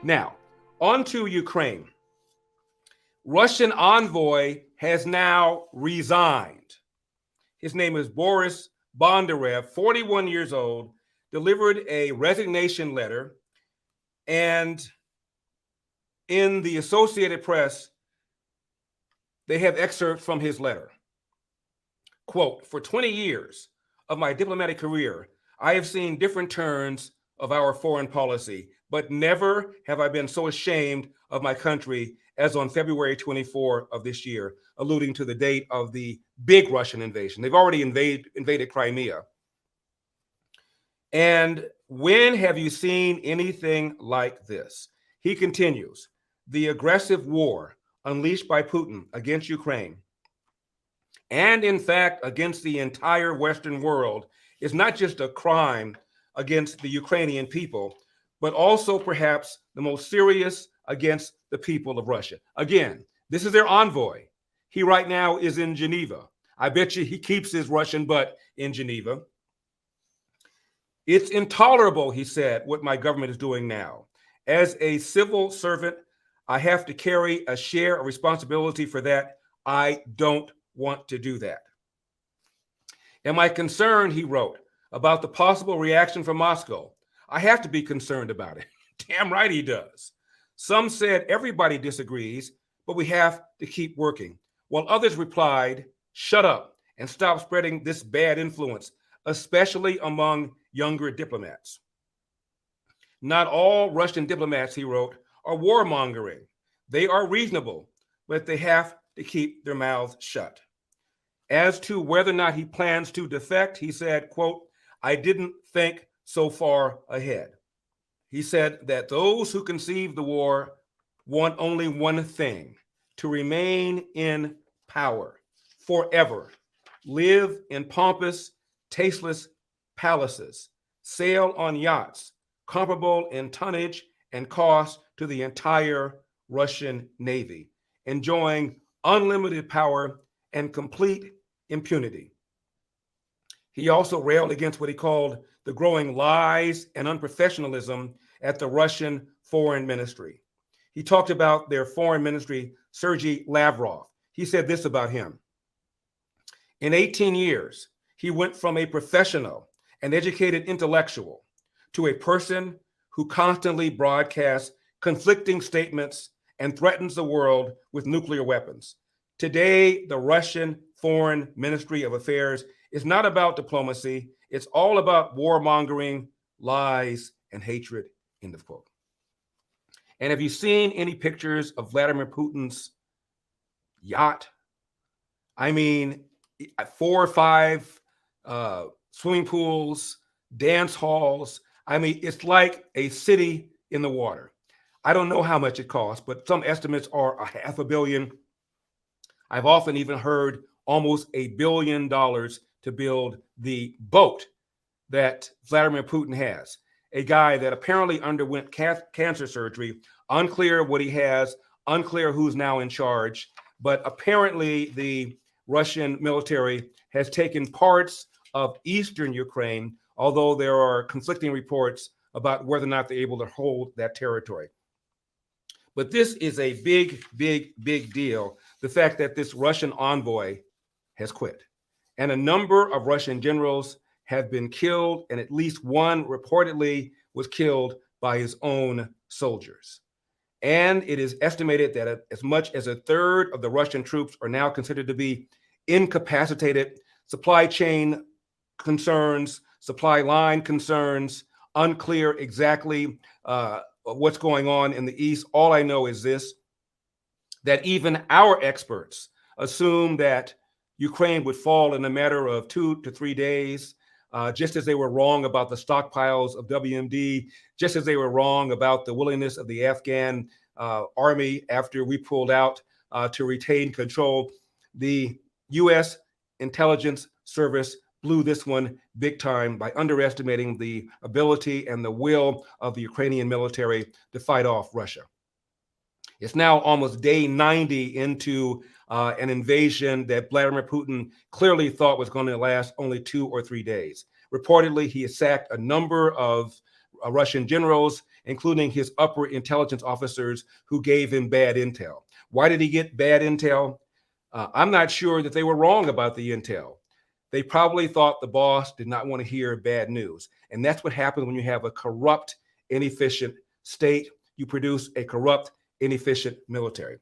Now, on to Ukraine. Russian envoy has now resigned. His name is Boris Bondarev, 41 years old, delivered a resignation letter. And in the Associated Press, they have excerpts from his letter. Quote, "For 20 years of my diplomatic career, I have seen different turns of our foreign policy, but never have I been so ashamed of my country as on February 24 of this year," alluding to the date of the big Russian invasion. They've already invaded Crimea. And when have you seen anything like this? He continues, "The aggressive war unleashed by Putin against Ukraine, and in fact against the entire Western world, is not just a crime against the Ukrainian people, but also perhaps the most serious against the people of Russia." Again, this is their envoy. He right now is in Geneva. I bet you he keeps his Russian butt in Geneva. "It's intolerable," he said, "what my government is doing now. As a civil servant, I have to carry a share of responsibility for that. I don't want to do that. Am I concerned," he wrote, "about the possible reaction from Moscow? I have to be concerned about it." Damn right he does. Some said everybody disagrees, but we have to keep working. While others replied, "Shut up and stop spreading this bad influence, especially among younger diplomats." "Not all Russian diplomats," he wrote, "are warmongering. They are reasonable, but they have to keep their mouths shut." As to whether or not he plans to defect, he said, quote, "I didn't think so far ahead." He said that those who conceive the war want only one thing: to remain in power forever, live in pompous, tasteless palaces, sail on yachts comparable in tonnage and cost to the entire Russian Navy, enjoying unlimited power and complete impunity. He also railed against what he called the growing lies and unprofessionalism at the Russian Foreign Ministry. He talked about their Foreign Ministry, Sergey Lavrov. He said this about him: "In 18 years, he went from a professional and educated intellectual to a person who constantly broadcasts conflicting statements and threatens the world with nuclear weapons. Today, the Russian Foreign Ministry of Affairs is not about diplomacy. It's all about warmongering, lies, and hatred," end of quote. And have you seen any pictures of Vladimir Putin's yacht? I mean, 4 or 5 swimming pools, dance halls. I mean, it's like a city in the water. I don't know how much it costs, but some estimates are $500 million. I've often even heard almost $1 billion to build the boat that Vladimir Putin has. A guy that apparently underwent cancer surgery, unclear what he has, unclear who's now in charge, but apparently the Russian military has taken parts of eastern Ukraine, although there are conflicting reports about whether or not they're able to hold that territory. But this is a big, big, big deal, the fact that this Russian envoy has quit. And a number of Russian generals have been killed, and at least one reportedly was killed by his own soldiers. And it is estimated that as much as a third of the Russian troops are now considered to be incapacitated. Supply chain concerns, supply line concerns, unclear exactly what's going on in the East. All I know is this, that even our experts assume that Ukraine would fall in a matter of 2 to 3 days, just as they were wrong about the stockpiles of WMD, just as they were wrong about the willingness of the Afghan army after we pulled out to retain control. The U.S. intelligence service blew this one big time by underestimating the ability and the will of the Ukrainian military to fight off Russia. It's now almost day 90 into an invasion that Vladimir Putin clearly thought was going to last only 2 or 3 days. Reportedly, he has sacked a number of Russian generals. including his upper intelligence officers who gave him bad intel. Why did he get bad intel? I'm not sure that they were wrong about the intel. They probably thought the boss did not want to hear bad news. And that's what happens when you have a corrupt, inefficient state. You produce a corrupt, inefficient military.